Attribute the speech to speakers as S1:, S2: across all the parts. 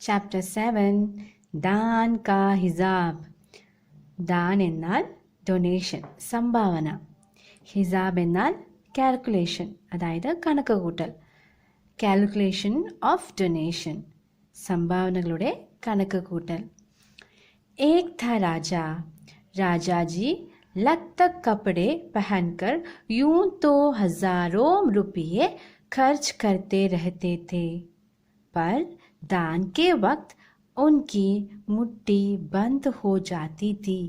S1: Chapter 7 than കാ ഹിസാബ്. Than എന്നാൽ donation, സംഭാവന. ഹിസാബ് എന്നാൽ കാൽക്കുലേഷൻ, അതായത് കണക്ക് കൂട്ടൽ. കാൽക്കുലേഷൻ ഓഫ് ഡൊണേഷൻ, സംഭാവനകളുടെ കണക്ക് കൂട്ടൽ. एक था राजा, राजा जी लख तक कपड़े पहनकर यूं तो हजारों रुपये खर्च करते रहते थे, पर दान के वक्त उनकी मुट्ठी बंद हो जाती थी.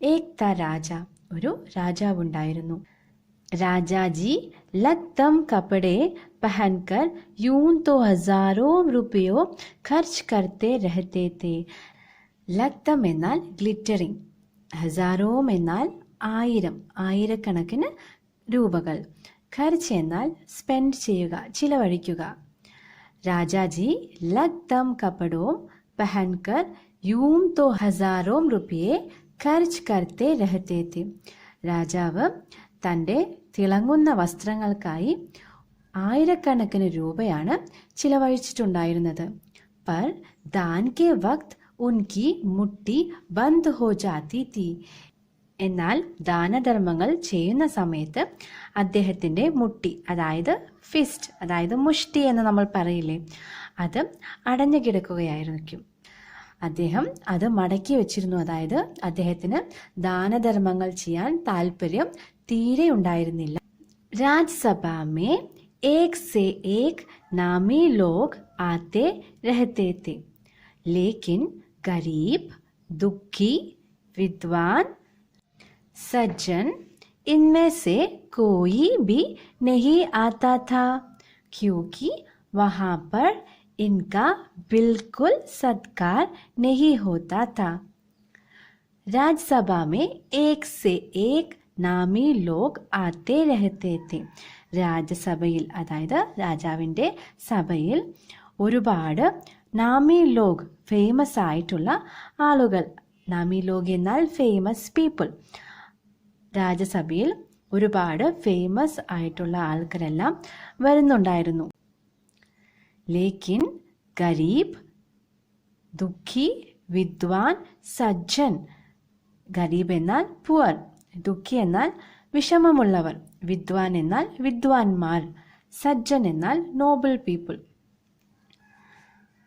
S1: एक था राजा, ഒരു രാജാവുണ്ടായിരുന്നു. രാജാജി ലക്തം കപ്പടെ പഹൻകർ യൂं तो हजारों रुपयों खर्च करते रहते थे. ലക്തം എന്നാൽ ഗ്ലിറ്ററിങ്, ഹസാരോം എന്നാൽ ആയിരം, ആയിരക്കണക്കിന് രൂപകൾ. ഖർച്ച് എന്നാൽ സ്പെൻഡ് ചെയ്യുക, ചിലവഴിക്കുക. രാജാജി ലക്തം കപ്പടോം പഹൻകർ യൂം തോ ഹസാരോം റുപ്പിയെ ഖർച്ച് കർത്തെ രഹത്തെ തെ. രാജാവ് തൻ്റെ തിളങ്ങുന്ന വസ്ത്രങ്ങൾക്കായി ആയിരക്കണക്കിന് രൂപയാണ് ചിലവഴിച്ചിട്ടുണ്ടായിരുന്നത്. പർ ദാൻ കെ വക്ത് ഉൻകി മുട്ടി ബന്ദ് ഹോ ജാതി തീ. എന്നാൽ ദാനധർമ്മങ്ങൾ ചെയ്യുന്ന സമയത്ത് അദ്ദേഹത്തിൻ്റെ മുട്ടി, അതായത് ഫിസ്റ്റ്, അതായത് മുഷ്ടി എന്ന് നമ്മൾ പറയില്ലേ, അത് അടഞ്ഞു കിടക്കുകയായിരിക്കും. അദ്ദേഹം അത് മടക്കി വെച്ചിരുന്നു. അതായത് അദ്ദേഹത്തിന് ദാനധർമ്മങ്ങൾ ചെയ്യാൻ താല്പര്യം തീരെ ഉണ്ടായിരുന്നില്ല. രാജ്സഭ മേ ഏക് സെ ഏക് നാമി ലോഗ് ആത്തെ രഹത്തെ തെ, ലേക്കിൻ गरीब, दुखी, विद्वान, सज्जन, इनमें से कोई भी नहीं आता था, क्योंकि वहाँ पर इनका बिल्कुल सत्कार नहीं होता था. राज्यसभा में एक से एक നാമി ലോഗ് ആത്തെ രഹത്തെ തെ. രാജ്യസഭയിൽ, അതായത് രാജാവിൻ്റെ സഭയിൽ ഒരുപാട് നാമി ലോഗ്, ഫേമസ് ആയിട്ടുള്ള ആളുകൾ. നാമി ലോഗ് എന്നാൽ ഫേമസ് പീപ്പിൾ. രാജ്യസഭയിൽ ഒരുപാട് ഫേമസ് ആയിട്ടുള്ള ആൾക്കാരെല്ലാം വരുന്നുണ്ടായിരുന്നു. ലേക്കിൻ ഗരീബ്, ദുഃഖി, വിദ്വാൻ, സജ്ജൻ. ഗരീബ് എന്നാൽ പുവർ, ദുഃഖി എന്നാൽ വിഷമമുള്ളവർ, വിദ്വാൻ എന്നാൽ വിദ്വാൻമാർ, സജ്ജൻ എന്നാൽ നോബിൾ പീപ്പിൾ,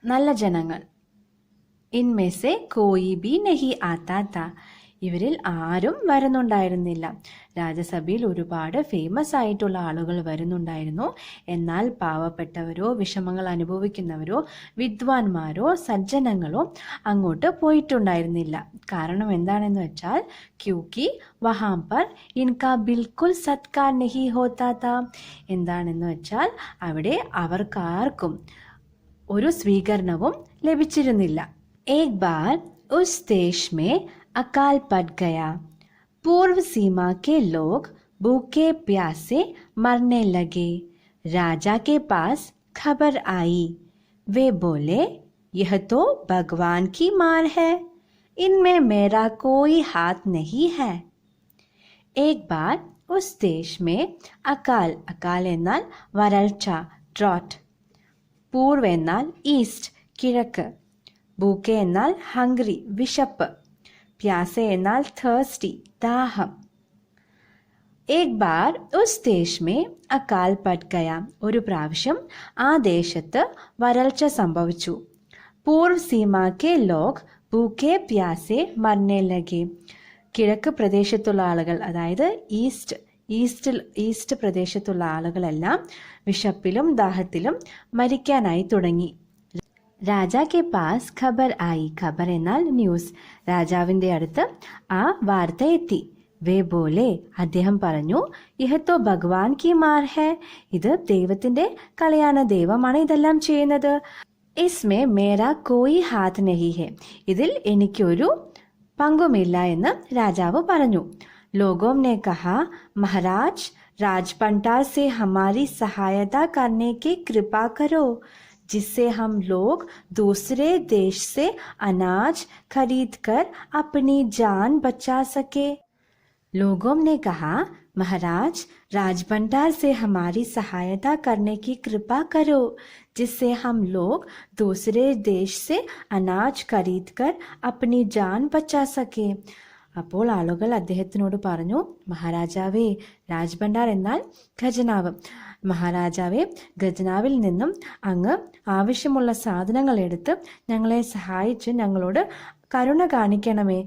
S1: നല്ല ജനങ്ങൾ. ഇൻമേസെ കോയി ബി നഹി ആത്താ താ, ഇവരിൽ ആരും വരുന്നുണ്ടായിരുന്നില്ല. രാജ്യസഭയിൽ ഒരുപാട് ഫേമസ് ആയിട്ടുള്ള ആളുകൾ വരുന്നുണ്ടായിരുന്നു. എന്നാൽ പാവപ്പെട്ടവരോ വിഷമങ്ങൾ അനുഭവിക്കുന്നവരോ വിദ്വാൻമാരോ സജ്ജനങ്ങളോ അങ്ങോട്ട് പോയിട്ടുണ്ടായിരുന്നില്ല. കാരണം എന്താണെന്ന് വെച്ചാൽ ക്യൂക്കി വഹാം പർ ഇൻകാ ബിൽക്കുൽ സത്കാർ നഹി ഹോത്താ താ. എന്താണെന്ന് വെച്ചാൽ അവിടെ അവർക്കാർക്കും ഒരു സ്വീകരണവും ലഭിച്ചിരുന്നില്ല. एक बार उस देश में अकाल पड़ गया. पूर्व सीमा के लोग भूखे प्यासे मरने लगे. राजा के पास खबर आई. वे बोले, यह तो भगवान की मार है, इनमें मेरा कोई हाथ नहीं है. एक बार उस देश में अकाल, अकाल എന്നാൽ വരൾച്ച, ഡ്രോട്ട്. പൂർവ എന്നാൽ ഈസ്റ്റ്, കിഴക്ക്. ഭൂക്കെ എന്നാൽ ഹംഗ്രി, വിശപ്പ്. പ്യാസ എന്നാൽ തേഴ്സ്റ്റി, ദാഹം. ഏക് ബാർ ഉസ് ദേശ് മേ അകാൽ പട് ഗയ. ഒരു പ്രാവശ്യം ആ ദേശത്ത് വരൾച്ച സംഭവിച്ചു. പൂർവ് സീമാ കെ ലോഗ് ഭൂക്കെ പ്യാസെ മർനെ ലഗെ. കിഴക്ക് പ്രദേശത്തുള്ള ആളുകൾ, അതായത് ഈസ്റ്റ് പ്രദേശത്തുള്ള ആളുകളെല്ലാം വിശപ്പിലും ദാഹത്തിലും മരിക്കാനായി തുടങ്ങി. രാജാ കെ പാസ് ഖബർ ആയി. ഖബർ എന്നാൽ ന്യൂസ്. രാജാവിൻ്റെ അടുത്ത് ആ വാർത്ത എത്തി. വേ ബോലെ, അദ്ദേഹം പറഞ്ഞു, യഹ് തോ ഭഗവാൻ കി മാർ ഹെ, ഇത് ദൈവത്തിൻ്റെ കളിയാണ്, ദൈവമാണ് ഇതെല്ലാം ചെയ്യുന്നത്. ഇസ്മേ മേരാ കോയി ഹാത്ത് നഹി ഹെ, ഇതിൽ എനിക്കൊരു പങ്കുമില്ല എന്ന് രാജാവ് പറഞ്ഞു. ലോഗോം ने कहा, महाराज राजपंटार से हमारी सहायता करने की कृपा करो, जिससे हम लोग दूसरे देश से अनाज खरीद कर अपनी जान बचा सके. लोगों ने कहा, महाराज, राजभंडार से हमारी सहायता करने की कृपा करो, जिससे हम लोग दूसरे देश से अनाज खरीद कर अपनी जान बचा सके. അപ്പോൾ ആളുകൾ അദ്ദേഹത്തിനോട് പറഞ്ഞു, മഹാരാജാവേ, രാജ്ഭണ്ഡാർ എന്നാൽ ഖജനാവ്, മഹാരാജാവേ, ഖജനാവിൽ നിന്നും അങ്ങ് ആവശ്യമുള്ള സാധനങ്ങൾ എടുത്ത് ഞങ്ങളെ സഹായിച്ച് ഞങ്ങളോട് കരുണ കാണിക്കണമേ.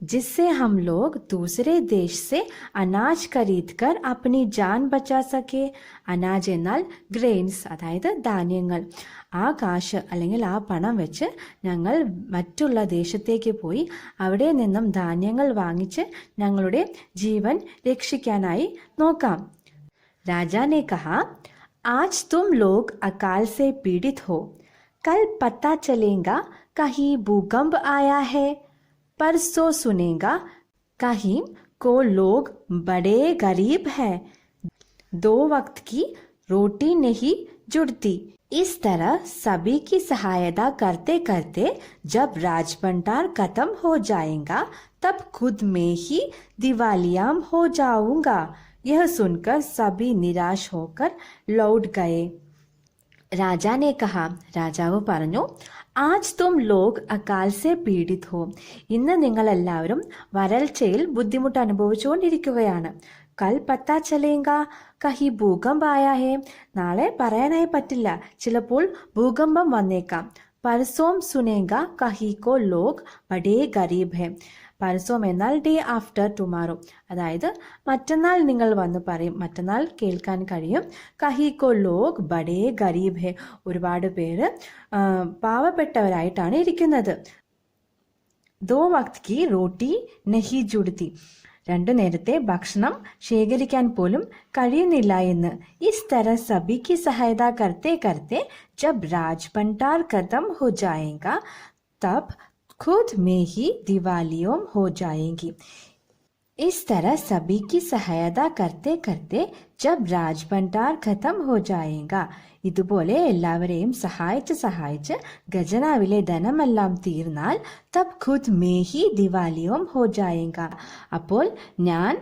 S1: जिससे हम लोग दूसरे देश से अनाज खरीद कर अपनी जान बचा सके. അനാജ് എന്നാൽ ഗ്രെയിൻസ്, അതായത് ധാന്യങ്ങൾ. ആ കാശ് അല്ലെങ്കിൽ ആ പണം വെച്ച് ഞങ്ങൾ മറ്റുള്ള ദേശത്തേക്ക് പോയി അവിടെ നിന്നും ധാന്യങ്ങൾ വാങ്ങിച്ച് ഞങ്ങളുടെ ജീവൻ രക്ഷിക്കാനായി നോക്കാം. राजा ने कहा, आज तुम लोग अकाल से पीड़ित हो, कल पता चलेगा कहीं भूकंप आया है, परसों सुनेगा कहीं को लोग बड़े गरीब हैं, 2 वक्त की रोटी नहीं जुड़ती. इस तरह सभी की सहायता करते करते जब राजभंडार खत्म हो जाएगा तब खुद में ही दिवालिया हो जाऊंगा. यह सुनकर सभी निराश होकर लौट गए. राजा ने कहा, രാജാവ് പറഞ്ഞു, ആജ് തും ലോഗ് അകാൽ സെ പീഡിത് ഹോ, ഇന്ന് നിങ്ങളെല്ലാവരും വരൾച്ചയിൽ ബുദ്ധിമുട്ട് അനുഭവിച്ചുകൊണ്ടിരിക്കുകയാണ്. കൽ പത്താ ചലേങ്ക കഹി ഭൂകമ്പ് ആയാ ഹേ, നാളെ പറയാനായി പറ്റില്ല, ചിലപ്പോൾ ഭൂകമ്പം വന്നേക്കാം. പരസോം സുനേങ്ക കഹി കോ ലോഗ് ബഡേ ഗരീബ് ഹേ, പരസോം എന്നാൽ ഡേ ആഫ്റ്റർ ടുമാറോ, അതായത് മറ്റന്നാൾ നിങ്ങൾ വന്ന് പറയും, മറ്റന്നാൾ കേൾക്കാൻ കഴിയും. കഹിക്കോ ലോഗ് ബഡേ ഗരീബ് ഹെ, ഒരുപാട് പേര് പാവപ്പെട്ടവരായിട്ടാണ് ഇരിക്കുന്നത്. 2 വക്ത് കി റോട്ടി നഹി ജുഡ്തി, 2 നേരത്തെ ഭക്ഷണം ശേഖരിക്കാൻ പോലും കഴിയുന്നില്ല എന്ന്. ഇസ് തരഹ സബി കി സഹായത കർത്തെ കർത്തെ ജബ് രാജ്ഭണ്ഡാർ ഖത്തം ഹോ ജായേഗാ തബ് खुद में ही दिवालियों हो जाएंगी. इस तरह सभी की सहायता करते करते जब राजभंडार खत्म हो जाएगा, ഇതുപോലെ എല്ലാവരെയും സഹായിച്ച് ഖജനാവിലെ ധനമെല്ലാം തീർന്നാൽ തബ് ഖുദ് മേ ഹി ദിവാലിയോം ഹോ ജായേഗ, അപ്പോൾ ഞാൻ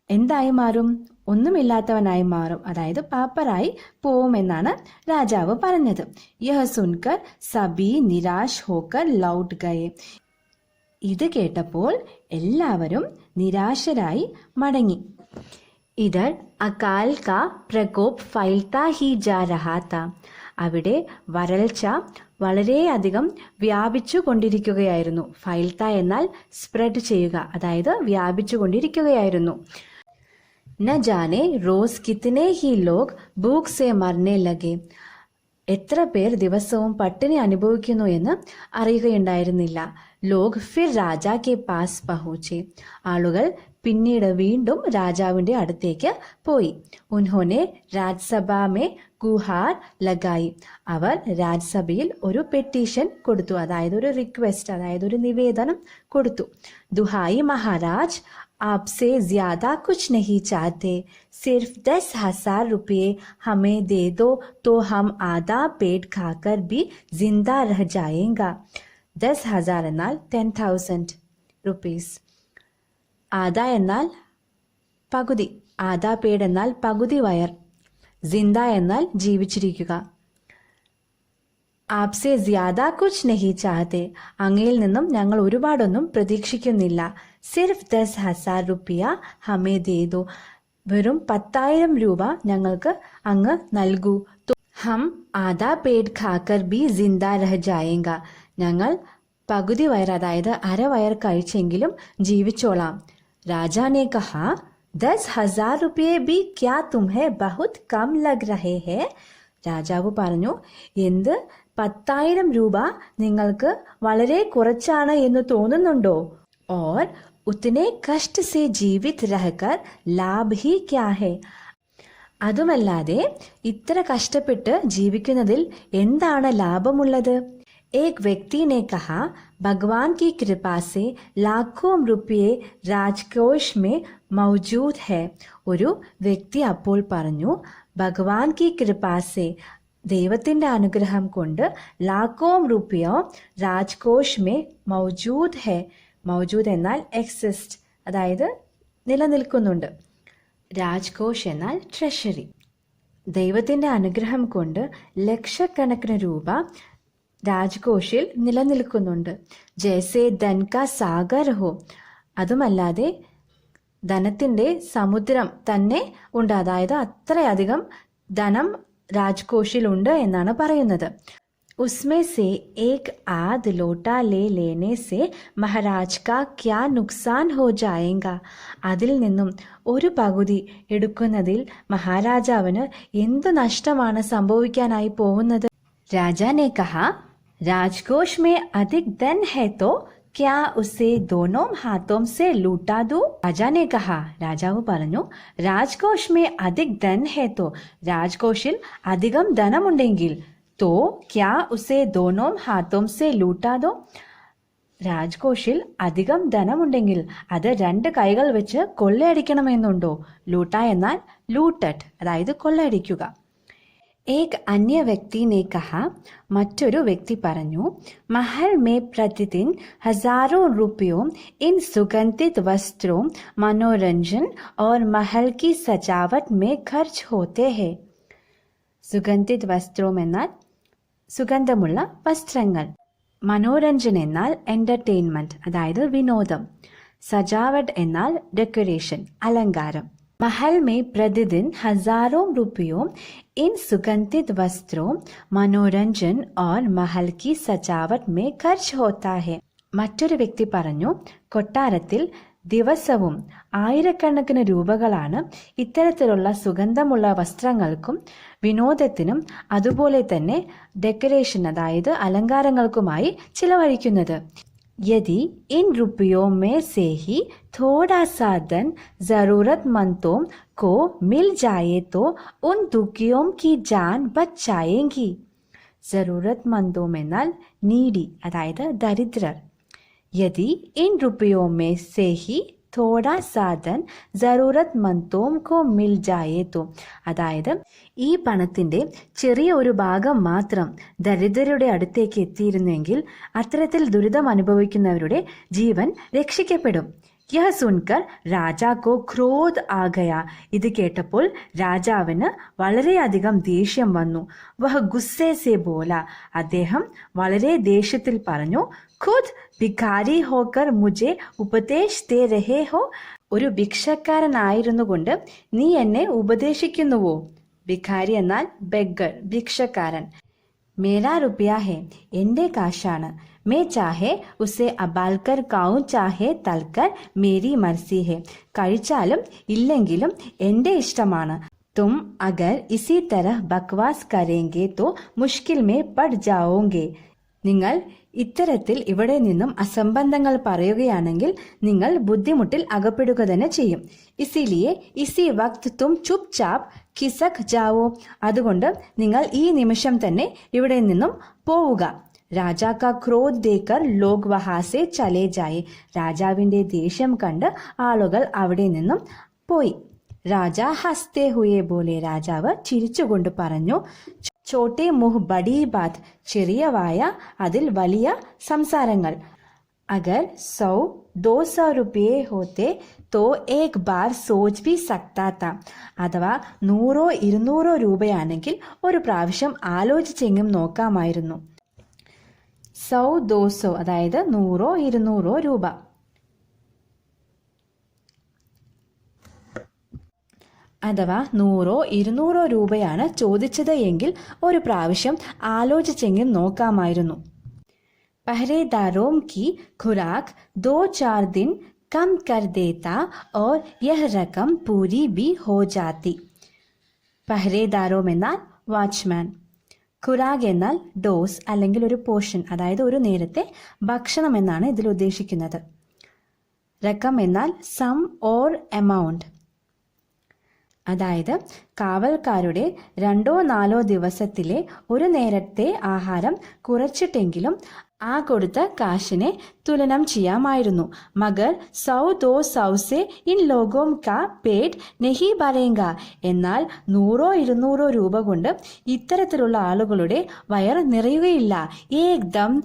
S1: എന്തായി മാറും? ഒന്നുമില്ലാത്തവനായി മാറും, അതായത് പാപ്പറായി പോവുമെന്നാണ് രാജാവ് പറഞ്ഞത്. യഹ് സുൻകർ സബി നിരാശ് ഹോക്കർ ലൗട്ട് ഗയേ, ഇത് കേട്ടപ്പോൾ എല്ലാവരും നിരാശരായി മടങ്ങി. ഇധർ അകാൽ കാ പ്രകോപ് ഫൈൽത്താ ഹി ജാ രഹാ താ, അവിടെ വരൾച്ച വളരെയധികം വ്യാപിച്ചു കൊണ്ടിരിക്കുകയായിരുന്നു. ഫൈൽത്ത എന്നാൽ സ്പ്രെഡ് ചെയ്യുക, അതായത് വ്യാപിച്ചു കൊണ്ടിരിക്കുകയായിരുന്നു. न जाने रोज कितने ही लोग भूख से मरने लगे, എത്ര പേർ ദിവസവും പട്ടിണി അനുഭവിക്കുന്നു എന്ന് അറിയുകയുണ്ടായിരുന്നില്ല. ലോഗ് ഫിർ രാജാ കെ പാസ് പഹുച്ചെ, ആളുകൾ പിന്നീട് വീണ്ടും രാജാവിന്റെ അടുത്തേക്ക് പോയി. ഉൻഹോനെ രാജ്സഭ മേ ഗുഹാർ ലഗായി, അവർ രാജ്സഭയിൽ ഒരു പെറ്റീഷൻ കൊടുത്തു, അതായത് ഒരു റിക്വസ്റ്റ്, അതായത് ഒരു നിവേദനം കൊടുത്തു. ദുഹായി മഹാരാജ്, आपसे ज्यादा कुछ नहीं चाहते, सिर्फ 10,000 रुपये हमें दे दो तो हम आधा पेट खाकर भी जिंदा रह जाएगा. 10,000 എന്നാൽ 10,000 റുപ്പീസ്, ആദാ എന്നാൽ പകുതി, ആദാ പേട് എന്നാൽ പകുതി വയർ, ജിന്ദ എന്നാൽ ജീവിച്ചിരിക്കുക. ആപ്സെ ജ്യാദാ കുച്ച് നഹി ചാഹത്തെ, അങ്ങയിൽ നിന്നും ഞങ്ങൾ ഒരുപാടൊന്നും പ്രതീക്ഷിക്കുന്നില്ല. സിർഫ് 10,000 റുപ്പിയ ഹമേ ദേദോ, വെറും 10,000 രൂപ ഞങ്ങൾക്ക് അങ്ങ് നൽകൂ. ഹം ആധാ പേട് ഖാക്കർ ബി ജിന്ദാ രഹ ജായേഗ, ഞങ്ങൾ പകുതി വയർ, അതായത് അരവയർ കഴിച്ചെങ്കിലും ജീവിച്ചോളാം. രാജാ ने कहा, 10,000 रुपये भी क्या तुम्हें बहुत कम लग रहे हैं. രാജാവ് പറഞ്ഞു, എന്ത് 10,000 രൂപ നിങ്ങൾക്ക് വളരെ കുറച്ചാണ് എന്ന് തോന്നുന്നുണ്ടോ? और उतने कष्ट से जीवित रहकर लाभ ही क्या है, അതുമല്ലാതെ ഇത്ര കഷ്ടപ്പെട്ട് ജീവിക്കുന്നതിൽ എന്താണ് ലാഭമുള്ളത്? एक व्यक्ति ने कहा, भगवान की कृपा से लाखों रुपये राजकोष में मौजूद है. ഒരു വ്യക്തി അപ്പോൾ പറഞ്ഞു, ഭഗവാൻ കി കൃപാസെ, ദൈവത്തിന്റെ അനുഗ്രഹം കൊണ്ട് ലാഖോം റുപ്പിയോ രാജ്കോഷ് മേ മൗജൂദ് ഹെ, മൗജൂദ് എന്നാൽ എക്സിസ്റ്റ്, അതായത് നിലനിൽക്കുന്നുണ്ട്. രാജ്കോഷ് എന്നാൽ ട്രഷറി. ദൈവത്തിൻ്റെ അനുഗ്രഹം കൊണ്ട് ലക്ഷക്കണക്കിന് രൂപ രാജ്കോഷിൽ നിലനിൽക്കുന്നുണ്ട്. ജैसे ധൻ കാ സാഗർ ഹോ. അതുമല്ലാതെ ധനത്തിൻ്റെ സമുദ്രം തന്നെ ഉണ്ട്. അതായത് അത്രയധികം ധനം രാജ്കോഷിലുണ്ട് എന്നാണ് പറയുന്നത്. उसमें से एक आध लोटा ले लेने से महाराज का क्या नुकसान हो जाएगा. അതിൽ നിന്നും ഒരു പകുതി എടുക്കുന്നതിൽ മഹാരാജാവിന് എന്ത് നഷ്ടമാണ് സംഭവിക്കാനായി പോകുന്നത്? രാജാ ने कहा, राजकोष में अधिक धन है तो क्या उसे दोनों हाथों से लूटा दूं? राजा ने कहा, രാജാവ് പറഞ്ഞു, രാജ്കോഷ് में अधिक धन है तो രാജ്കോഷിൽ അധികം ധനമുണ്ടെങ്കിൽ तो क्या उसे दोनों हाथों से लूटा दो. രാജ്കോഷിൽ അധികം ധനമുണ്ടെങ്കിൽ അത് രണ്ട് കൈകൾ വെച്ച് കൊള്ളയടിക്കണമെന്നുണ്ടോ? ലൂട്ട എന്നാൽ ലൂട്ടഡ്, അതായത് കൊള്ളയടിക്കുക. एक अन्य व्यक्ति ने कहा, മറ്റൊരു വ്യക്തി പറഞ്ഞു, महल में प्रतिदिन हजारों रुपयों इन सुगंधित वस्त्रों, मनोरंजन और महल की सजावट में खर्च होते हैं. സുഗന്ധിത് വസ്ത്രം എന്നാൽ സുഗന്ധമുള്ള വസ്ത്രങ്ങൾ. മനോരഞ്ജൻ എന്നാൽ എന്റർടൈൻമെന്റ്, അതായത് വിനോദം. സജാവട്ട് എന്നാൽ ഡെക്കറേഷൻ, അലങ്കാരം. महल में प्रतिदिन हजारों रुपयों इन सुगंधित वस्त्रों, मनोरंजन और महल की सजावट में खर्च होता है. മറ്റൊരു വ്യക്തി പറഞ്ഞു, കൊട്ടാരത്തിൽ ദിവസവും ആയിരക്കണക്കിന് രൂപകളാണ് ഇത്തരത്തിലുള്ള സുഗന്ധമുള്ള വസ്ത്രങ്ങൾക്കും വിനോദത്തിനും അതുപോലെ തന്നെ ഡെക്കറേഷൻ, അതായത് അലങ്കാരങ്ങൾക്കുമായി ചിലവഴിക്കുന്നത്. यदि इन रुपयों में से ही थोड़ा सा धन जरूरतमंदों को मिल जाए तो उन दुखियों की जान बच जाएगी. जरूरतमंदों എന്നാൽ നീഡി, അതായത് ദരിദ്രർ. यदि इन रुपयों में से ही थोड़ा सा धन जरूरतमंदों को मिल जाए तो, അതായത് ഈ പണത്തിൻ്റെ ചെറിയ ഒരു ഭാഗം മാത്രം ദരിദ്രരുടെ അടുത്തേക്ക് എത്തിയിരുന്നെങ്കിൽ അത്തരത്തിൽ ദുരിതം അനുഭവിക്കുന്നവരുടെ ജീവൻ രക്ഷിക്കപ്പെടും. യഹ സുൻകർ രാജാക്കോ ക്രോധ് ആ ഗയ. ഇത് കേട്ടപ്പോൾ രാജാവിന് വളരെയധികം ദേഷ്യം വന്നു. വഹ ഗുസ്സേ സെ ബോല. അദ്ദേഹം വളരെ ദേഷ്യത്തിൽ പറഞ്ഞു, ഖുദ് ഭിഖാരി ഹോക്കർ മുझे ഉപദേശ് ദേ രഹേ ഹോ. ഒരു ഭിക്ഷക്കാരനായിരുന്നു കൊണ്ട് നീ എന്നെ ഉപദേശിക്കുന്നുവോ? ഭിഖാരി എന്നാൽ ബെഗർ, ഭിക്ഷക്കാരൻ. മേരാ റുപ്യ ഹെ, എൻ്റെ കാശാണ്. മേ ചാഹെ ഉസെ അബാൽക്കർ കാവും ചാഹെ തൽക്കർ മേരി മർസി ഹെ. കഴിച്ചാലും ഇല്ലെങ്കിലും എൻ്റെ ഇഷ്ടമാണ്. തും അഗർ ഇസി തരഹ് ബക്വാസ് കരേങ്കെ തോ മുഷ്കിൽ മേ പഡ് ജാവോങ്കെ. നിങ്ങൾ ഇത്തരത്തിൽ ഇവിടെ നിന്നും അസംബന്ധങ്ങൾ പറയുകയാണെങ്കിൽ നിങ്ങൾ ബുദ്ധിമുട്ടിൽ അകപ്പെടുക തന്നെ ചെയ്യും. ഇസിലിയെ ഇസി വക്ത് തും ചുപ് ചാപ് ഖിസക് ജാവോ. അതുകൊണ്ട് നിങ്ങൾ ഈ നിമിഷം തന്നെ ഇവിടെ നിന്നും പോവുക. രാജാ കാ ക്രോധ് ദേക്കർ ലോക് വഹാസെ ചലേ ജായേ. രാജാവിൻ്റെ ദേഷ്യം കണ്ട് ആളുകൾ അവിടെ നിന്നും പോയി. രാജാ ഹസ്തേ ഹുയേ ബോലെ. രാജാവ് ചിരിച്ചുകൊണ്ട് പറഞ്ഞു, ചോട്ടെ മുഹ് ബഡി ബാത്. ചെറിയ വായ, അതിൽ വലിയ സംസാരങ്ങൾ. അഗർ 100-200 रुपये होते तो एक बार सोच भी सकता था. അഥവാ 100-200 രൂപയാണെങ്കിൽ ഒരു പ്രാവശ്യം ആലോചിച്ചെങ്കിലും നോക്കാമായിരുന്നു. 100-200 അതായത് 100-200 രൂപ. അഥവാ 100-200 രൂപയാണ് ചോദിച്ചത് എങ്കിൽ ഒരു പ്രാവശ്യം ആലോചിച്ചെങ്കിലും നോക്കാമായിരുന്നു. പഹരേദാരോം കി ഖുറാക് 2-4 दिन कम कर देता और यह रकम पूरी भी हो जाती. പഹരേദാരോം എന്നാൽ വാച്ച്മാൻ. ഖുറാഗ് എന്നാൽ ഡോസ് അല്ലെങ്കിൽ ഒരു പോർഷൻ, അതായത് ഒരു നേരത്തെ ഭക്ഷണം എന്നാണ് ഇതിൽ ഉദ്ദേശിക്കുന്നത്. റക്കം എന്നാൽ സം ഓർ എമൗണ്ട്. അതായത് കാവൽക്കാരുടെ 2-4 ദിവസത്തിലെ ഒരു നേരത്തെ ആഹാരം കുറച്ചിട്ടെങ്കിലും ആ കൊടുത്ത കാശിനെ തുലനം ചെയ്യാമായിരുന്നു. മഗർ 100-200 സെ ഇൻ ലോഗോം കാ പേട് നെഹി ഭരേങ്ക. എന്നാൽ 100-200 രൂപ കൊണ്ട് ഇത്തരത്തിലുള്ള ആളുകളുടെ വയർ നിറയുകയില്ല. ഏക് ദം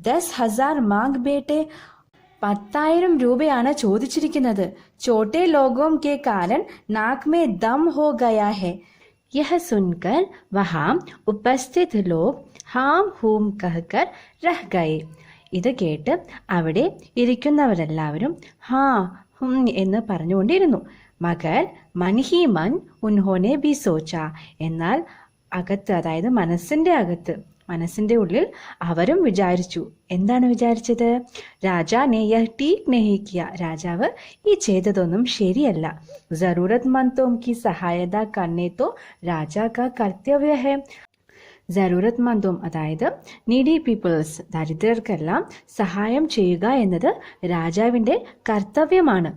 S1: 10,000 മാങ് ബേട്ടെ. 10,000 രൂപയാണ് ചോദിച്ചിരിക്കുന്നത്. ചോട്ടെ ലോഗോം കെ കാരൻ നാക് മേ ദം ഹോ ഗയാ ഹെ. യഹ സുൻകർ വഹാം ഉപസ്ഥിത് ലോഗ് ഹാം ഹൂം കഹ്കർ രഹ് ഗയേ. ഇത് കേട്ട് അവിടെ ഇരിക്കുന്നവരെല്ലാവരും ഹാ ഹും എന്ന് പറഞ്ഞുകൊണ്ടിരുന്നു. മഗർ മൻ ഹി മൻ ഉൻഹോനെ ബി സോച്ച. എന്നാൽ അകത്ത്, അതായത് മനസ്സിന്റെ ഉള്ളിൽ അവരും വിചാരിച്ചു. എന്താണ് വിചാരിച്ചത്? രാജാനെ യഹ് ടീക് നഹി കിയ. രാജാവ് ഈ ചെയ്തതൊന്നും ശരിയല്ല. ജറൂരത് മന്ദോം കി സഹായത കർനെ തോ രാജാ കാ കർത്തവ്യ ഹെ. ജറൂരത് മന്ദോം, അതായത് നീഡി പീപ്പിൾസ്, ദരിദ്രർക്കെല്ലാം സഹായം ചെയ്യുക എന്നത് രാജാവിന്റെ കർത്തവ്യമാണ്.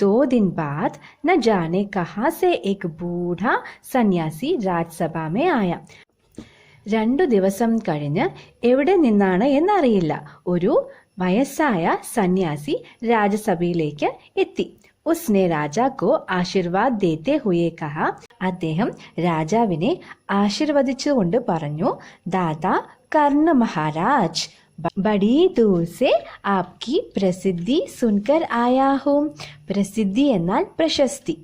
S1: 2 दिन बाद न जाने कहां से एक बूढ़ा सन्यासी राजसभा में आया. 2 ദിവസം കഴിഞ്ഞ് എവിടെ നിന്നാണ് എന്നറിയില്ല ഒരു വയസ്സായ സന്യാസി രാജസഭയിലേക്ക് എത്തി. ഉസ്നെ രാജാക്കോ ആശീർവാദ് ദേത്തെ ഹുയെ കഹ. അദ്ദേഹം രാജാവിനെ ആശീർവദിച്ചുകൊണ്ട് പറഞ്ഞു, ദാദാ കർണ മഹാരാജ്, ബഡി ദൂർ സെ ആപ്കി പ്രസിദ്ധി സുൻകർ ആയാ ഹൂം. പ്രസിദ്ധി എന്നാൽ പ്രശസ്തി.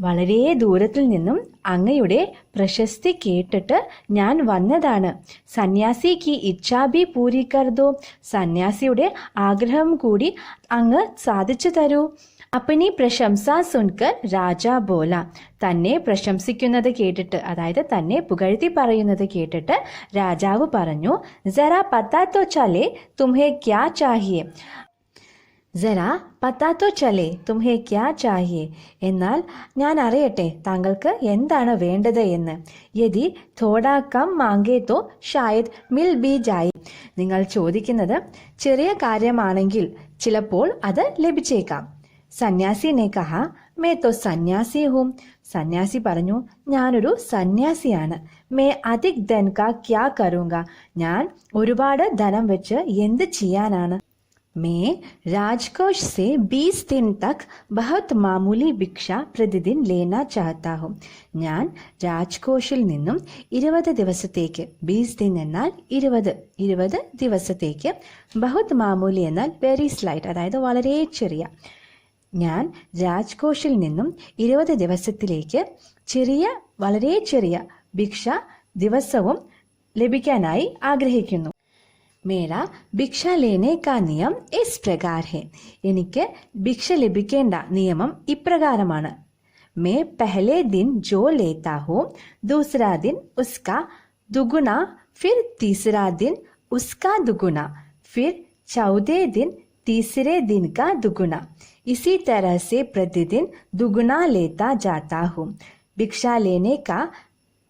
S1: വളരെ ദൂരത്തിൽ നിന്നും അങ്ങയുടെ പ്രശസ്തി കേട്ടിട്ട് ഞാൻ വന്നതാണ്. സന്യാസി കി ഇച്ഛാ ഭി പൂരി കർദോ. സന്യാസിയുടെ ആഗ്രഹം കൂടി അങ്ങ് സാധിച്ചു തരൂ. അപ്പനി പ്രശംസ സുൻകർ രാജ ബോല. തന്നെ പ്രശംസിക്കുന്നത് കേട്ടിട്ട്, അതായത് തന്നെ പുകഴ്ത്തി പറയുന്നത് കേട്ടിട്ട് രാജാവ് പറഞ്ഞു, ജറാ പത്താ തോ ചലേ തുംഹേ ക്യാ ചാഹിയേ. ജറാ പത്താ തോ ചലേ തുംഹേ ക്യാ ചാഹിയേ. എന്നാൽ ഞാൻ അറിയട്ടെ താങ്കൾക്ക് എന്താണ് വേണ്ടത് എന്ന്. യദി തോടാ കം മാങ്കേ തോ ഷായത് മിൽ ബി ജായി. നിങ്ങൾ ചോദിക്കുന്നത് ചെറിയ കാര്യമാണെങ്കിൽ ചിലപ്പോൾ അത് ലഭിച്ചേക്കാം. സന്യാസി നെ കഹ മേ തോ സന്യാസി ഹൂം. സന്യാസി പറഞ്ഞു, ഞാനൊരു സന്യാസിയാണ്. മേ അധിക് ധൻ കാ ക്യാ കരൂങ്ക. ഞാൻ ഒരുപാട് ധനം വെച്ച് എന്ത് ചെയ്യാനാണ്. മേ രാജ്കോഷ് സെ 20 दिन तक बहुत मामूली ഭിക്ഷ പ്രതിദിൻ ലേന ചാഹത്താ ഹൂം. ഞാൻ രാജ്കോഷിൽ നിന്നും 20 ദിവസത്തേക്ക്, 20 दिन എന്നാൽ 20 ദിവസത്തേക്ക്, ബഹുത് മാമൂലി എന്നാൽ വെരി സ്ലൈറ്റ്, അതായത് വളരെ ചെറിയ. ഞാൻ രാജ്കോഷിൽ നിന്നും 20 ദിവസത്തിലേക്ക് വളരെ ചെറിയ ഭിക്ഷ ദിവസവും ലഭിക്കാനായി ആഗ്രഹിക്കുന്നു. മേരാ ഭിക്ഷ ലേനെ കാ നിയം ഇസ് പ്രകാർ ഹെ. എനിക്ക് ഭിക്ഷ ലഭിക്കേണ്ട നിയമം ഇപ്രകാരമാണ്. മേ പെഹ്ലെ ദിൻ ജോ ലേതാ ഹൂം ദൂസരാ ദിൻ ഉസ്കാ ദുഗുണ, ഫിർ തീസരാ ദിൻ ഉസ്കാ ദുഗുണ, ഫിർ ചൗദേ ദിൻ तीसरे दिन का दुगुना. इसी तरह से प्रतिदिन दुगुना लेता जाता हूँ. ഭിക്ഷ लेने का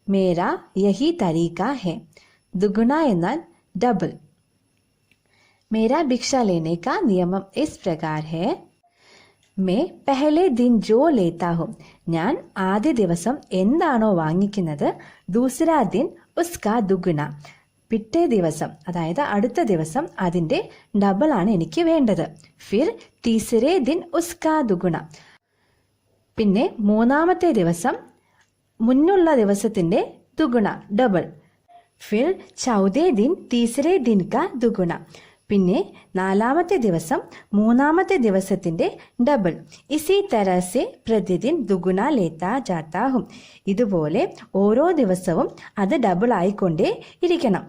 S1: मेरा यही तरीका है. दुगुना എന്നാൽ ഡബിൾ. मेरा भिक्षा लेने का नियम इस प्रकार है. मैं पहले दिन जो लेता हूँ. ഞാൻ ആദ്യ ദിവസം എന്താണോ വാങ്ങിക്കുന്നത്, ദൂസരാ ദിൻ ഉസ്കാ ദുഗുന, പിറ്റേ ദിവസം, അതായത് അടുത്ത ദിവസം അതിന്റെ ഡബിൾ ആണ് എനിക്ക് വേണ്ടത്. ഫിർ തീസരേ ദിൻ ഉസ്കാ ദുഗുണ. പിന്നെ മൂന്നാമത്തെ ദിവസം മുന്നുള്ള ദിവസത്തിന്റെ ദുഗുണ, ഡബിൾ. ഫിർ ചൗദേ ദിൻ തീസരേ ദിൻ കാ ദുഗുണ. പിന്നെ നാലാമത്തെ ദിവസം മൂന്നാമത്തെ ദിവസത്തിന്റെ ഡബിൾ. ഇസി തരഹ സെ പ്രതിദിൻ ദുഗുണ ലേതാ ജാതാ ഹും. ഇതുപോലെ ഓരോ ദിവസവും അത് ഡബിൾ ആയിക്കൊണ്ടേ ഇരിക്കണം.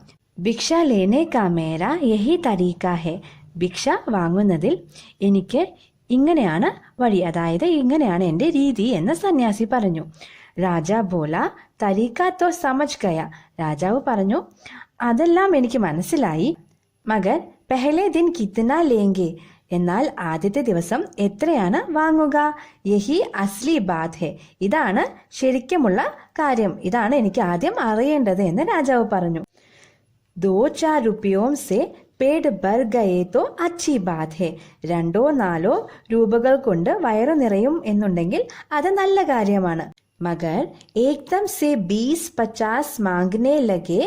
S1: ഭിക്ഷ ലേനെ കാ മേരാ യഹി തരീക ഹെ. ഭിക്ഷ വാങ്ങുന്നതിൽ എനിക്ക് ഇങ്ങനെയാണ് വഴി, അതായത് ഇങ്ങനെയാണ് എൻ്റെ രീതി എന്ന് സന്യാസി പറഞ്ഞു. രാജാ ബോല തരീക തോ സമജ് ഗയ. രാജാവ് പറഞ്ഞു, അതെല്ലാം എനിക്ക് മനസ്സിലായി. മഗർ പെഹ്ലെ ദിൻ കിത്ന ലേങ്കെ. എന്നാൽ ആദ്യത്തെ ദിവസം എത്രയാണ് വാങ്ങുക? യഹി അസ്ലി ബാത് ഹെ. ഇതാണ് ശരിക്കുമുള്ള കാര്യം, ഇതാണ് എനിക്ക് ആദ്യം അറിയേണ്ടത് എന്ന് രാജാവ് പറഞ്ഞു. 2-4 रुपयों से पेट भर गए तो अच्छी बात है. 2-4 രൂപകൾ കൊണ്ട് വയറു നിറയും എന്നുണ്ടെങ്കിൽ അത് നല്ല കാര്യമാണ്. മഗർ एकदम से 20-50 मांगने लगे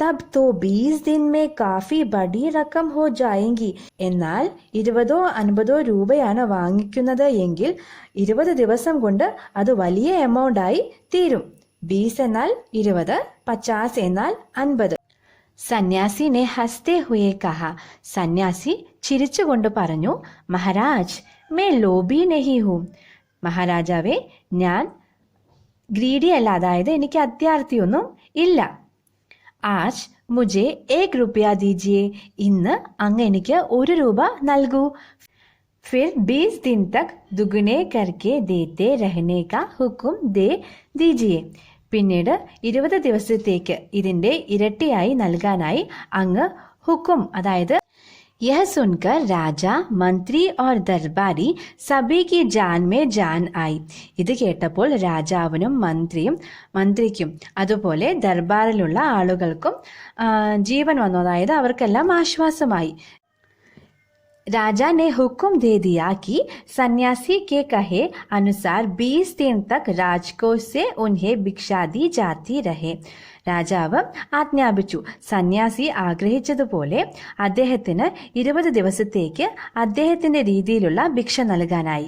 S1: तब तो 20 दिन में काफी बड़ी रकम हो जाएगी. എന്നാൽ 20-50 രൂപയാണ് വാങ്ങിക്കുന്നത് എങ്കിൽ 20 ദിവസം കൊണ്ട് അത് വലിയ എമൗണ്ട് ആയി തീരും. 20 എന്നാൽ 20, 50 എന്നാൽ 50. സന്യാസി ने हंसते हुए कहा, സന്യാസി ചിരിച്ചുകൊണ്ട് പറഞ്ഞു, മഹാരാജ് मैं लोभी नहीं हूँ. മഹാരാജാവേ, ഞാൻ ഗ്രീഡി അല്ല, അതായത് എനിക്ക് അത്യാർത്തിയൊന്നും ഇല്ല. ആജ് മുझे 1 रुपया दीजिए. ഇന്ന് അങ്ങ് എനിക്ക് 1 രൂപ നൽകൂ. फिर 20 दिन तक दुगने करके देते रहने का हुक्म दे दीजिए. പിന്നീട് 20 ദിവസത്തേക്ക് ഇതിന്റെ ഇരട്ടിയായി നൽകാനായി അങ്ങ് ഹുക്കും, അതായത് यह सुनकर राजा मंत्री और दरबारी सभी की जान में जान आई. ഇത് കേട്ടപ്പോൾ രാജാവിനും മന്ത്രിക്കും അതുപോലെ ദർബാറിലുള്ള ആളുകൾക്കും ജീവൻ വന്നു, അതായത് അവർക്കെല്ലാം ആശ്വാസമായി. राजा ने हुक्म दे दिया कि सन्यासी के कहे अनुसार 20 दिन तक राजकोष से उन्हें भिक्षा दी जाती रहे. രാജാവ് ആജ്ഞാപിച്ചു, സന്യാസി ആഗ്രഹിച്ചതുപോലെ അദ്ദേഹത്തിന് 20 ദിവസത്തേക്ക് അദ്ദേഹത്തിന്റെ രീതിയിലുള്ള ഭിക്ഷ നൽകാനായി.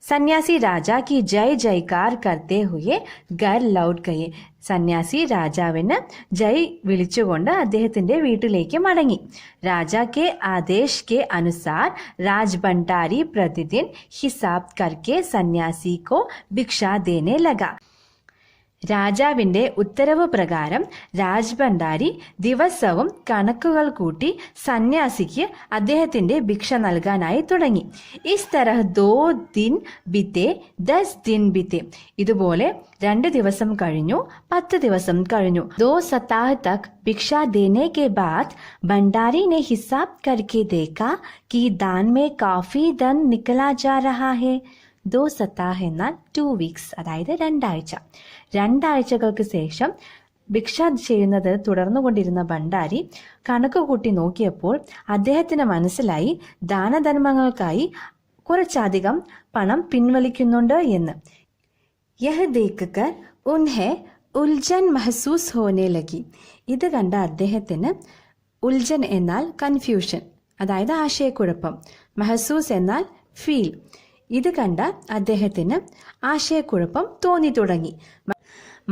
S1: സന്യാസി രാജാ കി ജയ് ജയ്കാർ കർത്തേ ഹുയെ ഘർ ലൗട്ട് ഗയെ. സന്യാസി രാജാവിന് ജയ് വിളിച്ചുകൊണ്ട് അദ്ദേഹത്തിന്റെ വീട്ടിലേക്ക് മടങ്ങി. രാജാ കെ ആദേശ് കെ അനുസാർ രാജ് ഭണ്ഡാരി പ്രതിദിൻ ഹിസാബ് കർക്കെ സന്യാസി കോ ഭിക്ഷ ദേനെ ലഗ. രാജാവിന്റെ ഉത്തരവ് പ്രകാരം രാജ് ഭണ്ഡാരി ദിവസവും കണക്കുകൾ കൂട്ടി സന്യാസിക്ക് അദ്ദേഹത്തിന്റെ ഭിക്ഷ നൽകാനായി തുടങ്ങി. ഇസ് തരഹ് 2 दिन बीते 10 दिन बीते. ഇതുപോലെ 2 ദിവസം കഴിഞ്ഞു, 10 ദിവസം കഴിഞ്ഞു. 2 सप्ताह तक भिक्षा देने के बाद भंडारी ने हिसाब करके देखा कि दान में काफी धन निकला जा रहा है. 2 सप्ताह എന്നാൽ 2 weeks, അതായത് 2 ആഴ്ച. 2 ആഴ്ചകൾക്ക് ശേഷം ഭിക്ഷ ചെയ്യുന്നത് തുടർന്നുകൊണ്ടിരുന്ന ഭണ്ഡാരി കണക്ക് കൂട്ടി നോക്കിയപ്പോൾ അദ്ദേഹത്തിന് മനസ്സിലായി ദാനധർമ്മങ്ങൾക്കായി കുറച്ചധികം പണം പിൻവലിക്കുന്നുണ്ട് എന്ന്. യഹ് ദേഖ്കർ ഉൻഹെ ഉൽജൻ മഹസൂസ് ഹോനെ ലഗി. ഇത് കണ്ട അദ്ദേഹത്തിന് ഉൽജൻ എന്നാൽ കൺഫ്യൂഷൻ, അതായത് ആശയക്കുഴപ്പം, മഹസൂസ് എന്നാൽ ഫീൽ. ഇത് കണ്ട അദ്ദേഹത്തിന് ആശയക്കുഴപ്പം തോന്നി തുടങ്ങി.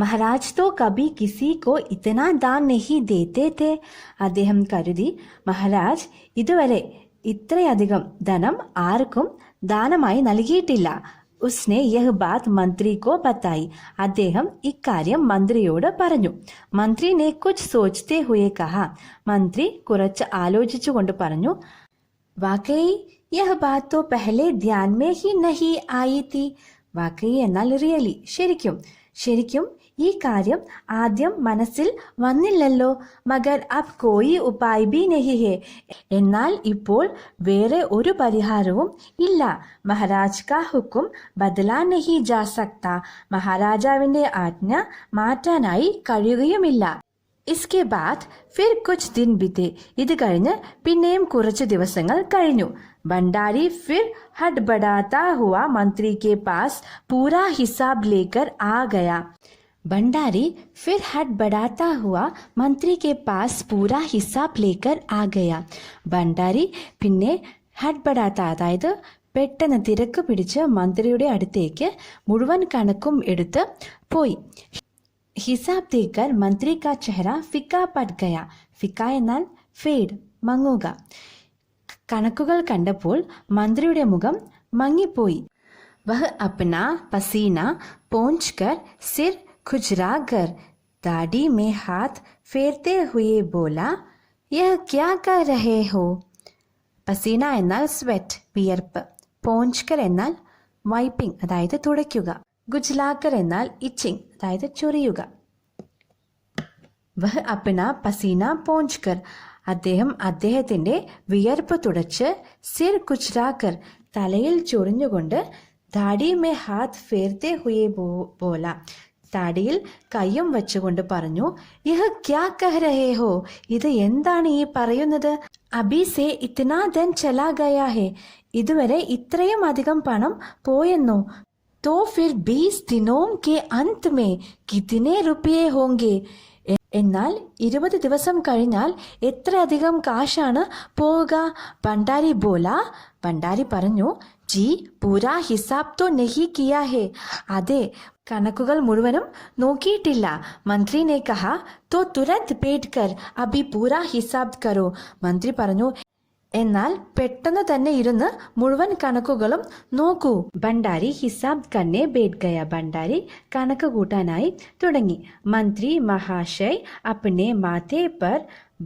S1: മഹാരാജ് തോ കബി കിസി കോ ഇത്തനാ ദാൻ നഹി ദേത്തെ തേ. അദ്ദേഹം കരുതി, മഹാരാജ് ഇതുവരെ ഇത്രയധികം ധനം ആർക്കും ദാനമായി നൽകിയിട്ടില്ല. ഉസ്നെ യഹ് ബാത് മന്ത്രി കോ ബത്തായി. അദ്ദേഹം ഇക്കാര്യം മന്ത്രിയോട് പറഞ്ഞു. മന്ത്രി നെ കുച്ച് സോച്തേ ഹുയെ കഹാ. മന്ത്രി കുറച്ച് ആലോചിച്ചുകൊണ്ട് പറഞ്ഞു, വാക്കയി യഹ് ബാത് തോ പെഹ്ലെ ധ്യാൻ മേ ഹി നഹി ആയി തി. വാക്കയി എന്നാൽ റിയലി, ശരിക്കും ഈ കാര്യം ആദ്യം മനസ്സിൽ വന്നില്ലല്ലോ. മഗർ അബ് കോയി ഉപായ് ഭി നഹി ഹെ. എന്നാൽ ഇപ്പോൾ വേറെ ഒരു പരിഹാരവും ഇല്ല. മഹാരാജ് കാ ഹുക്കും ബദലാ നഹി ജാ സക്താ. മഹാരാജാവിന്റെ ആജ്ഞ മാറ്റാനായി കഴിയുകയുമില്ല. ഇസ്കെ ബാദ് ഫിർ കുച്ച് ദിൻ ബിത്തെ. ഇത് കഴിഞ്ഞ് പിന്നെയും കുറച്ച് ദിവസങ്ങൾ കഴിഞ്ഞു. ഭണ്ഡാരി ഫിർ ഹഡ്ബഡാതാ ഹുവാ മന്ത്രി കെ പാസ് പൂരാ ഹിസാബ് ലേക്കർ ആ ഗയാ. ഭണ്ഡാരി ഫിർ ഹഡ്ബഡാതാ ഹുവാ മന്ത്രി കെ പാസ് പൂരാ ഹിസാബ് ലേക്കർ ആ ഗയാ. ഭണ്ഡാരി പിന്നെ ഹഡ്ബഡാത്ത, അതായത് പെട്ടെന്ന് തിരക്ക് പിടിച്ച് മന്ത്രിയുടെ അടുത്തേക്ക് മുഴുവൻ കണക്കും എടുത്ത് പോയി. ഹിസാബ് ദേക്കർ മന്ത്രി കാ ചെഹ്റ ഫിക്ക പട് ഗയ. ഫിക്ക എന്നാൽ ഫേഡ്, മങ്ങുക. കണക്കുകൾ കണ്ടപ്പോൾ മന്ത്രിയുടെ മുഖം മങ്ങിപ്പോയി. വഹ് അപ്നാ പസീന പോഞ്ച് കർ സിർ ഖുജ്റാകർ दाढ़ी में हाथ फेरते हुए बोला, यह क्या कर रहे हो? പസീന എന്നാൽ സ്വെറ്റ്, വിയർപ്പ്. പോഞ്ച്കർ എന്നാൽ വൈപ്പിംഗ്, അതായത് തുടയ്ക്കുക. ഗുജ്ലാക്കർ എന്നാൽ ഇച്ചിങ്, അതായത് ചൊറിയുക. വഹ് അപ്ന പസീന പോഞ്ച്കർ. അദ്ദേഹം അദ്ദേഹത്തിന്റെ വിയർപ്പ് തുടച്ച്, സിർ കുച്ച്രാക്കർ തലയിൽ ചൊറിഞ്ഞുകൊണ്ട്, ദാടി മേ ഹാത്ത് ഫേർത്തെ ഹുയെ ബോല താടിയിൽ കയ്യും വെച്ചുകൊണ്ട് പറഞ്ഞു, യഹ് ക്യാ കഹ് രഹേ ഹോ? ഇത് എന്താണ് ഈ പറയുന്നത്? അബി സേ ഇത്നാ ധൻ ചലാ ഗയാ ഹെ. ഇതുവരെ ഇത്രയും അധികം പണം പോയെന്നോ? तो फिर 20 दिनों के अंत में कितने रुपये होंगे? എന്നാൽ 20 ദിവസം കഴിഞ്ഞാൽ എത്രയധികം കാശാണ് പോവുക? ഭണ്ഡാരി ബോല. ഭണ്ഡാരി പറഞ്ഞു, ജി പൂരാ ഹിസാബ് തോ നഹി കിയാ ഹെ. അതെ, കണക്കുകൾ മുഴുവനും നോക്കിയിട്ടില്ല. മന്ത്രി ने कहा तो तुरंत बैठ कर अभी पूरा हिसाब करो. മന്ത്രി പറഞ്ഞു, എന്നാൽ പെട്ടെന്ന് തന്നെ ഇരുന്ന് മുഴുവൻ കണക്കുകളും നോക്കൂ. ഭണ്ഡാരി ഹിസാബ് കന്നെ ബേഠ് ഗയ. ഭണ്ഡാരി കണക്ക് കൂട്ടാനായി തുടങ്ങി. മന്ത്രി മഹാശയ് अपने माथे पर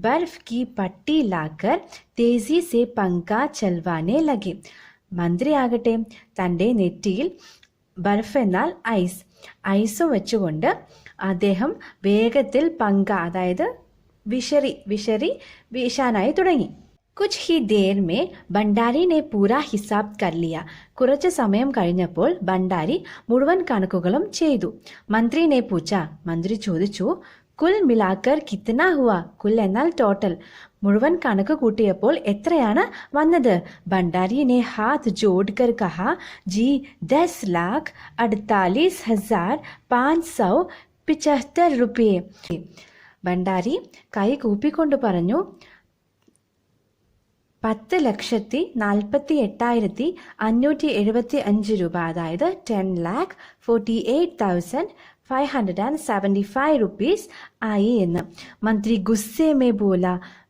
S1: बर्फ की पट्टी लाकर तेजी से पंखा चलवाने लगे. മന്ത്രി ആകട്ടെ തൻ്റെ നെറ്റിയിൽ ബർഫ് എന്നാൽ ഐസ് വെച്ചുകൊണ്ട് അദ്ദേഹം വേഗത്തിൽ പങ്ക അതായത് വിശറി വീശാനായി തുടങ്ങി. കുച്ച് ഹി ദേർ മേ ഭണ്ഡാരി നെ പൂരാ ഹിസാബ് കർ ലിയ. കുറച്ച് സമയം കഴിഞ്ഞപ്പോൾ ഭണ്ഡാരി മുഴുവൻ കണക്കുകളും ചെയ്തു. മന്ത്രി നെ പൂച്ച. മന്ത്രി ചോദിച്ചു, കുൽ മിലാക്കർ കിത്തന ഹുവ. കുൽ എന്നാൽ ടോട്ടൽ. മുഴുവൻ കണക്ക് കൂട്ടിയപ്പോൾ എത്രയാണ് വന്നത്? ഭണ്ഡാരി നെ ഹാത്ത് ജോഡ് കർ കഹാ, ജി 10,48,575 रुपये. ഭണ്ഡാരി കൈ കൂപ്പിക്കൊണ്ട് പറഞ്ഞു, 10,48,575 രൂപ, അതായത് 10,48,575 rupees ആയി എന്ന്. മന്ത്രി ഗുസ്സേ മേ ബോല.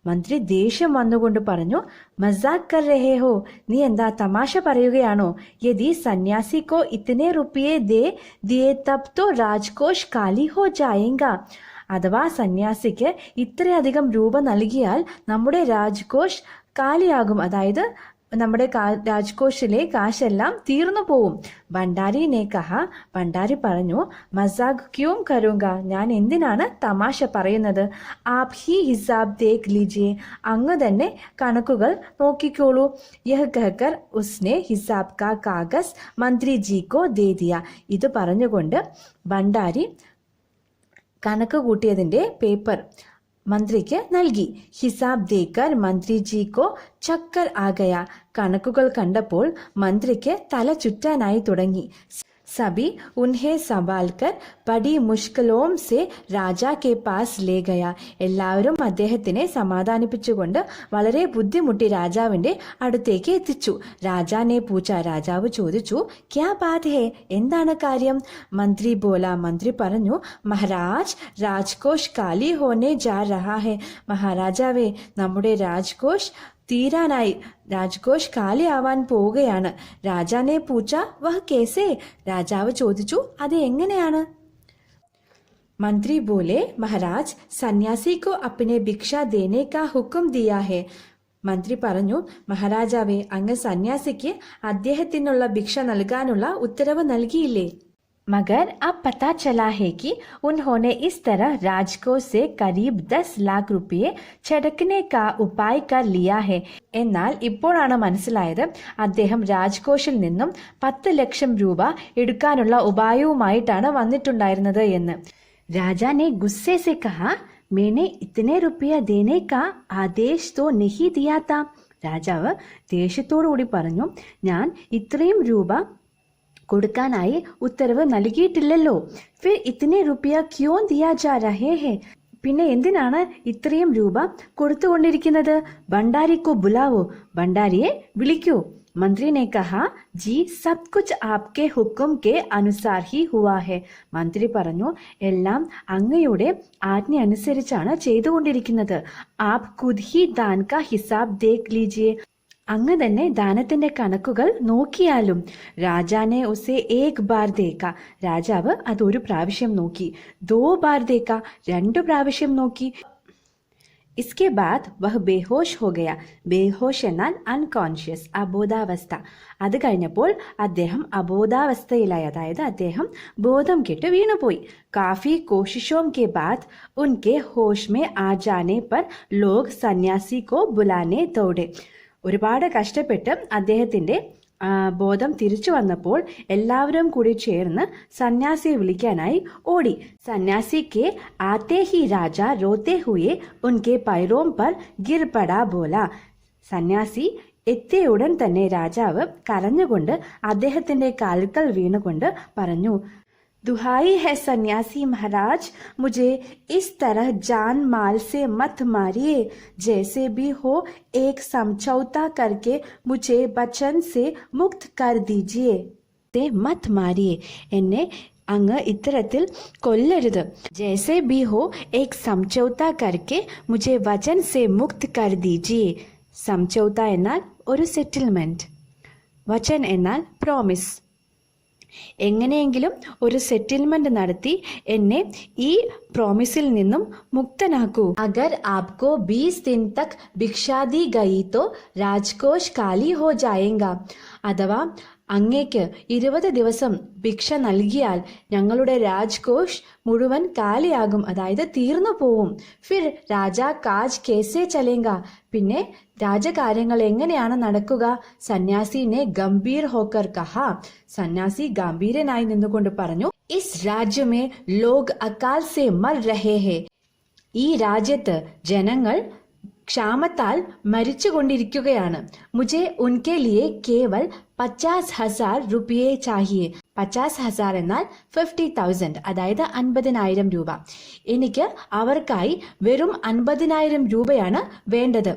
S1: മന്ത്രി ദേഷ്യം വന്നുകൊണ്ട് പറഞ്ഞു, മസാക് കർ രഹേ ഹോ. നീ എന്താ തമാശ പറയുകയാണോ? യദി സന്യാസി കോ ഇത്തനെ റുപ്പിയെ ദിയേ തബ് തോ രാജ്കോഷ് കാലി ഹോ ജായേഗാ. അഥവാ സന്യാസിക്ക് ഇത്രയധികം രൂപ നൽകിയാൽ നമ്മുടെ രാജ്കോഷ് കാലിയാകും, അതായത് നമ്മുടെ രാജ്കോഷിലെ കാശെല്ലാം തീർന്നു പോവും. ഭണ്ഡാരി നെ കഹ. ഭണ്ഡാരി പറഞ്ഞു, മസാഖ് ക്യൂം കരൂങ്ക. ഞാൻ എന്തിനാണ് തമാശ പറയുന്നത്? ആപ് ഹി ഹിസാബ് ദേഖ് ലീജിയെ. അങ്ങ് തന്നെ കണക്കുകൾ നോക്കിക്കോളൂ. യഹ് കഹ്കർ ഉസ്നെ ഹിസാബ് കാ കാഗസ് മന്ത്രി ജി കോ ദേ ദിയ. ഇത് പറഞ്ഞുകൊണ്ട് ഭണ്ഡാരി കണക്ക് കൂട്ടിയതിൻ്റെ പേപ്പർ മന്ത്രിക്ക് നൽകി. ഹിസാബ് ദേക്കർ മന്ത്രി ജി കോ ചക്കർ ആകയ. കണക്കുകൾ കണ്ടപ്പോൾ മന്ത്രിക്ക് തല ചുറ്റാനായി തുടങ്ങി. സബി ഉൻഹെ സവാൽക്കർ ബഡി മുഷ്കലോം സെ രാജാ കെ പാസ് ലേ ഗയ. എല്ലാവരും അദ്ദേഹത്തിനെ സമാധാനിപ്പിച്ചുകൊണ്ട് വളരെ ബുദ്ധിമുട്ടി രാജാവിൻ്റെ അടുത്തേക്ക് എത്തിച്ചു. രാജാനെ പൂച്ച. രാജാവ് ചോദിച്ചു, ക്യാ ബാത് ഹേ. എന്താണ് കാര്യം? മന്ത്രി ബോല. മന്ത്രി പറഞ്ഞു, മഹാരാജ് രാജ്കോഷ് കാലി ഹോനെ ജാ രഹാ ഹെ. മഹാരാജാവേ, നമ്മുടെ രാജ്കോഷ് തീരാനായി, രാജ്കോഷ് കാലിയാവാൻ പോവുകയാണ്. രാജാനെ പൂച്ച, വഹ് കേസേ. രാജാവ് ചോദിച്ചു, അത് എങ്ങനെയാണ്? മന്ത്രി ബോലെ, മഹാരാജ് സന്യാസി കോ അപ്നെ ഭിക്ഷ ദേനെ കാ ഹുക്കും ദിയാ ഹെ. മന്ത്രി പറഞ്ഞു, മഹാരാജാവേ, അങ്ങ് സന്യാസിക്ക് അദ്ദേഹത്തിനുള്ള ഭിക്ഷ നൽകാനുള്ള ഉത്തരവ് നൽകിയില്ലേ? मगर अब पता चला है कि उन्होंने इस तरह राजकोष से करीब 10 लाख रुपये छटकने का उपाय कर लिया है. എന്നാൽ ഇപ്പോഴാണ് മനസ്സിലായത് അദ്ദേഹം രാജ്കോഷിൽ നിന്നും 10 ലക്ഷം രൂപ എടുക്കാനുള്ള ഉപായവുമായിട്ടാണ് വന്നിട്ടുണ്ടായിരുന്നത് എന്ന്. രാജാ ने गुस्से से कहा, मैंने इतने रुपया देने का आदेश तो नहीं दिया था. രാജാവ് ദേഷ്യത്തോടുകൂടി പറഞ്ഞു, ഞാൻ ഇത്രയും രൂപ കൊടുക്കാനായി ഉത്തരവ് നൽകിയിട്ടില്ലല്ലോ. ഫിർ ഇത്തനെ റുപ്പിയ ക്യോ ദിയാ ജാ രഹേ ഹെ. പിന്നെ എന്തിനാണ് ഇത്രയും രൂപ കൊടുത്തുകൊണ്ടിരിക്കുന്നത്? ഭണ്ഡാരിക്കോ ബുലാവോ. ഭണ്ഡാരിയെ വിളിക്കൂ. മന്ത്രി നെ കഹാ, G sub Cooch Aapke Hukum K അനുസാർ he ഹുവാ ഹെ. മന്ത്രി പറഞ്ഞു, എല്ലാം അങ്ങയുടെ ആജ്ഞ അനുസരിച്ചാണ് ചെയ്തുകൊണ്ടിരിക്കുന്നത്. ആപ് ഖുദ് ഹി ദാൻ കാ ഹിസാബ് ദേഖ് ലീജിയെ. അങ്ങ് തന്നെ ദാനത്തിന്റെ കണക്കുകൾ നോക്കിയാലും. രാജാനെ ഉസേ ഏക് ബാർ ദേക്ക. രാജാവ് അത് ഒരു പ്രാവശ്യം നോക്കി. 2 ബാർ ദേക്ക. 2 പ്രാവശ്യം നോക്കി. इसके बाद वह बेहोश हो गया. ബേഹോഷ് എന്നാൽ അൺകോൺഷ്യസ്, അബോധാവസ്ഥ. അത് കഴിഞ്ഞപ്പോൾ അദ്ദേഹം അബോധാവസ്ഥയിലായി, അതായത് അദ്ദേഹം ബോധം കെട്ട് വീണുപോയി. കാഫി കോശിശോം കെ ബാദ് ഉൻകെ ഹോഷ് മേ ആ ജാനെ പർ ലോഗ് സന്യാസി കോ ബുലാനെ ദൗഡെ. ഒരുപാട് കഷ്ടപ്പെട്ട് അദ്ദേഹത്തിൻ്റെ ബോധം തിരിച്ചു വന്നപ്പോൾ എല്ലാവരും കൂടി ചേർന്ന് സന്യാസിയെ വിളിക്കാനായി ഓടി. സന്യാസിക്ക് ആത്തെ ഹി രാജ റോത്തെ ഹുയെ ഉൻകെ പൈറോം പർ ഗിർ പടാ ബോല. സന്യാസി എത്തിയ ഉടൻ തന്നെ രാജാവ് കരഞ്ഞുകൊണ്ട് അദ്ദേഹത്തിന്റെ കാൽക്കൽ വീണുകൊണ്ട് പറഞ്ഞു, दुहाई है सन्यासी महाराज, मुझे इस तरह जान माल से मत मारिए. जैसे भी हो एक समझौता करके मुझे बचन से मुक्त कर दीजिए. മത് മാരിയെ. എന്നെ അങ്ങ് ഇത്തരത്തിൽ കൊല്ലരുത്. ജैसे भी हो एक समझौता करके मुझे वचन से मुक्त कर दीजिए. സംചൗത്ത എന്നാൽ ഒരു സെറ്റിൽമെന്റ്, വചൻ എന്നാൽ പ്രോമിസ്. എങ്ങനെയെങ്കിലും ഒരു സെറ്റിൽമെന്റ് നടത്തി എന്നെ ഈ പ്രോമിസിൽ നിന്നും മുക്തനാക്കൂ. അഗർ ആപ്കോ 20 दिन तक ഭിക്ഷാ ദി ഗയി തോ രാജ്കോഷ് കാലി ഹോ ജായേഗാ. അഥവാ അങ്ങേക്ക് 20 ദിവസം ഭിക്ഷ നൽകിയാൽ ഞങ്ങളുടെ രാജ്കോഷ് മുഴുവൻ കാലിയാകും, അതായത് തീർന്നു പോവും. ഫിർ രാജാ കാജ് കേസേ ചലേങ്ക. പിന്നെ രാജകാര്യങ്ങൾ എങ്ങനെയാണ് നടക്കുക? സന്യാസിനെ ഗംഭീർ ഹോക്കർ കഹ. സന്യാസി ഗംഭീരനായി നിന്നുകൊണ്ട് പറഞ്ഞു, ഇസ് രാജ്യമേ ലോഗ് അകാൽ സെ മർ രഹേ ഹേ. ഈ രാജ്യത്ത് ജനങ്ങൾ ക്ഷാമത്താൽ മരിച്ചുകൊണ്ടിരിക്കുകയാണ്. മുझे उनके लिए केवल 50,000 रुपये चाहिए. 50,000 എന്നാൽ 50,000, അതായത് 50,000 രൂപ. എനിക്ക് അവർക്കായി വെറും 50,000 രൂപയാണ് വേണ്ടത്.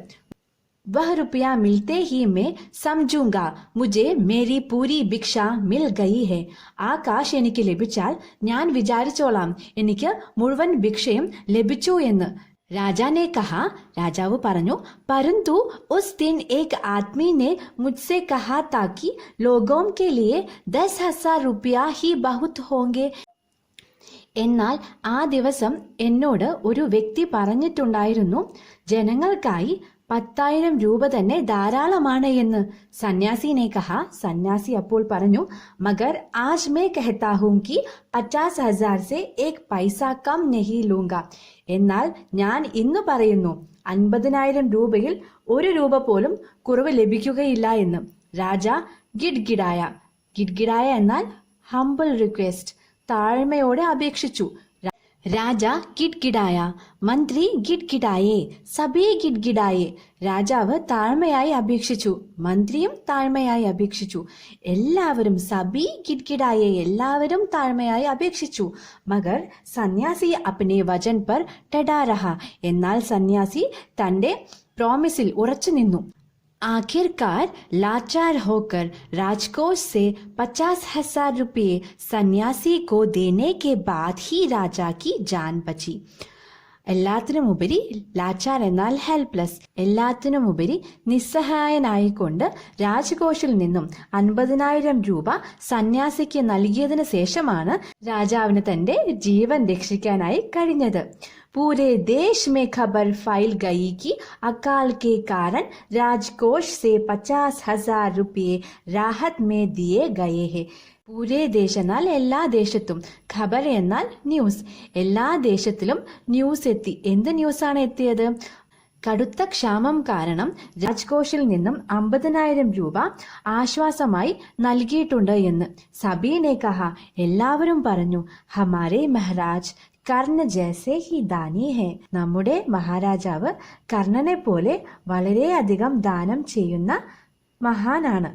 S1: वह रुपया मिलते ही मैं समझूंगा मुझे मेरी पूरी ഭിക്ഷ मिल गई है. ആ കാശ് എനിക്ക് ലഭിച്ചാൽ ഞാൻ വിചാരിച്ചോളാം എനിക്ക് മുഴുവൻ ഭിക്ഷയും ലഭിച്ചു എന്ന്. राजा ने कहा, രാജാവ് പറഞ്ഞു, परंतु उस दिन एक आदमी ने मुझसे कहा था कि लोगों के लिए 10,000 रुपया ही बहुत होंगे. എന്നാൽ ആ ദിവസം എന്നോട് ഒരു വ്യക്തി പറഞ്ഞിട്ടുണ്ടായിരുന്നു, ജനങ്ങൾക്കായി 10,000 രൂപ തന്നെ ധാരാളമാണ് എന്ന്. സന്യാസിനെ കഹ, സന്യാസി അപ്പോൾ പറഞ്ഞു, മഗർ ആജ് മേ കഹത്താ ഹൂം കി 50,000 സെ ഏക് പൈസ കം നഹി ലൂങ്ക. എന്നാൽ ഞാൻ ഇന്ന് പറയുന്നു 50,000 രൂപയിൽ 1 രൂപ പോലും കുറവ് ലഭിക്കുകയില്ല എന്ന്. രാജ ഗിഡ്ഗിഡായ. ഗിഡ്ഗിഡായ എന്നാൽ ഹംബിൾ റിക്വസ്റ്റ്, താഴ്മയോടെ അപേക്ഷിച്ചു. രാജ ഗിഡ്ഗിഡായ, മന്ത്രി ഗിഡ്ഗിഡായേ, സഭയെ ഗിഡ്ഗിഡായേ. രാജാവ് താഴ്മയായി അപേക്ഷിച്ചു, മന്ത്രിയും താഴ്മയായി അപേക്ഷിച്ചു. എല്ലാവരും സഭി ഗിഡ്ഗിഡായേ, എല്ലാവരും താഴ്മയായി അപേക്ഷിച്ചു. മഗർ സന്യാസി അപ്നെ വചൻ പർ ടഡാ രഹ. എന്നാൽ സന്യാസി തന്റെ പ്രോമിസിൽ ഉറച്ചു നിന്നു. आखिरकार लाचार होकर राजकोष से 50,000 रुपये सन्यासी को देने के बाद ही राजा की जान बची. എല്ലാത്തിനുമുപരി ലാച്ചാർ എന്നാൽ ഹെൽപ്ലെസ്, എല്ലാത്തിനുമുപരി നിസ്സഹായനായിക്കൊണ്ട് രാജ്കോഷിൽ നിന്നും 50,000 രൂപ സന്യാസിക്ക് നൽകിയതിനു ശേഷമാണ് രാജാവിന് തന്റെ ജീവൻ രക്ഷിക്കാനായി കഴിഞ്ഞത്. पूरे देश में खबर फैल गई कि अकाल के कारण राजकोष से 50,000 रुपये राहत में दिए गए हैं. പൂരേ ദേശ എന്നാൽ എല്ലാ ദേശത്തും, ഖബർ എന്നാൽ ന്യൂസ്, എല്ലാ ദേശത്തിലും ന്യൂസ് എത്തി. എന്ത് ന്യൂസാണ് എത്തിയത്? കടുത്ത ക്ഷാമം കാരണം രാജ്കോഷിൽ നിന്നും 50,000 രൂപ ആശ്വാസമായി നൽകിയിട്ടുണ്ട് എന്ന്. സബീനെ കഹ, എല്ലാവരും പറഞ്ഞു, ഹമാരേ മഹാരാജ് കർണ ജൈസേ ഹി ദാനി ഹെ. നമ്മുടെ മഹാരാജാവ് കർണനെ പോലെ വളരെയധികം ദാനം ചെയ്യുന്ന മഹാനാണ്.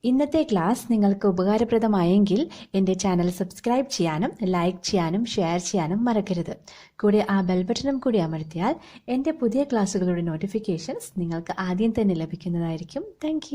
S1: ഇന്നത്തെ ക്ലാസ് നിങ്ങൾക്ക് ഉപകാരപ്രദമായെങ്കിൽ എൻ്റെ ചാനൽ സബ്സ്ക്രൈബ് ചെയ്യാനും ലൈക്ക് ചെയ്യാനും ഷെയർ ചെയ്യാനും മറക്കരുത്. കൂടെ ആ ബെൽ ബട്ടണും കൂടി അമർത്തിയാൽ എൻ്റെ പുതിയ ക്ലാസ്സുകളുടെ നോട്ടിഫിക്കേഷൻസ് നിങ്ങൾക്ക് ആദ്യം തന്നെ ലഭിക്കുന്നതായിരിക്കും. താങ്ക്